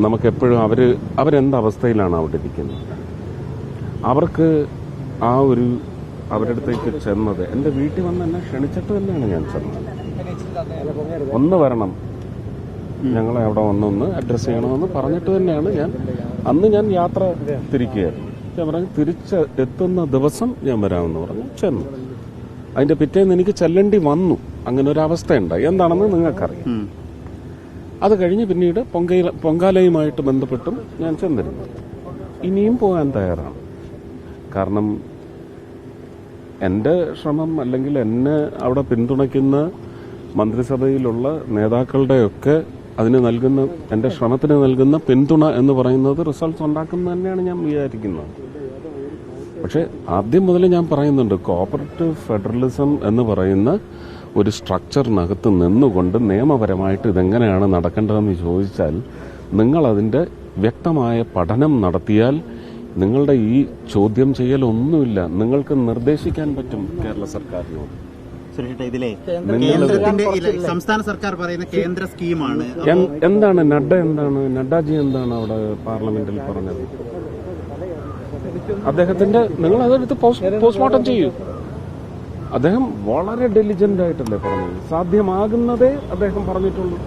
നമുക്കെപ്പോഴും അവരെന്തവസ്ഥയിലാണ് അവിടെ ഇരിക്കുന്നത്. അവർക്ക് ആ ഒരു അവരുടെ അടുത്തേക്ക് ചെന്നത് എൻ്റെ വീട്ടിൽ വന്ന് എന്നെ ക്ഷണിച്ചിട്ട് തന്നെയാണ് ഞാൻ ചെന്നത്. ഒന്ന് വരണം, ഞങ്ങളെ അവിടെ വന്നൊന്ന് അഡ്രസ്സ് ചെയ്യണമെന്ന് പറഞ്ഞിട്ട് തന്നെയാണ് ഞാൻ യാത്ര തിരിക്കുകയായിരുന്നു. ഞാൻ പറഞ്ഞു തിരിച്ച് എത്തുന്ന ദിവസം ഞാൻ വരാമെന്ന് പറഞ്ഞു ചെന്നു. അതിന്റെ പിറ്റേന്ന് എനിക്ക് ചെല്ലേണ്ടി വന്നു. അങ്ങനെ ഒരു അവസ്ഥയുണ്ടായി. എന്താണെന്ന് നിങ്ങൾക്കറിയാം. അത് കഴിഞ്ഞ് പിന്നീട് പൊങ്കാലയുമായിട്ട് ബന്ധപ്പെട്ടും ഞാൻ ചെന്നിരുന്നു. ഇനിയും പോകാൻ തയ്യാറാണ്. കാരണം എൻ്റെ ശ്രമം അല്ലെങ്കിൽ എന്നെ അവിടെ പിന്തുണയ്ക്കുന്ന മന്ത്രിസഭയിലുള്ള നേതാക്കളുടെയൊക്കെ എൻ്റെ ശ്രമത്തിന് നൽകുന്ന പിന്തുണ എന്ന് പറയുന്നത് റിസൾട്ട്സ് ഉണ്ടാക്കുന്നത് തന്നെയാണ് ഞാൻ വിചാരിക്കുന്നത്. പക്ഷെ ആദ്യം മുതൽ ഞാൻ പറയുന്നുണ്ട്, കോഓപ്പറേറ്റീവ് ഫെഡറലിസം എന്ന് പറയുന്ന ഒരു സ്ട്രക്ചറിനകത്ത് നിന്നുകൊണ്ട് നിയമപരമായിട്ട് ഇതെങ്ങനെയാണ് നടക്കേണ്ടതെന്ന് ചോദിച്ചാൽ നിങ്ങൾ അതിൻ്റെ വ്യക്തമായ പഠനം നടത്തിയാൽ നിങ്ങളുടെ ഈ ചോദ്യം ചെയ്യലൊന്നുമില്ല, നിങ്ങൾക്ക് നിർദ്ദേശിക്കാൻ പറ്റും കേരള സർക്കാരിനോട്. ഇതിലെ സംസ്ഥാന സർക്കാർ പറയുന്ന കേന്ദ്ര സ്കീമാണ്. എന്താണ് നഡ്ഡാജി എന്താണ് അവിടെ പാർലമെന്റിൽ പറഞ്ഞത്? അദ്ദേഹത്തിന്റെ നിങ്ങൾ അതെടുത്ത് പോസ്റ്റ്മോർട്ടം ചെയ്യൂ. അദ്ദേഹം വളരെ ഡെലിജന്റ് ആയിട്ടല്ലേ പറഞ്ഞത്. സാധ്യമാകുന്നതേ അദ്ദേഹം പറഞ്ഞിട്ടുള്ളൂ.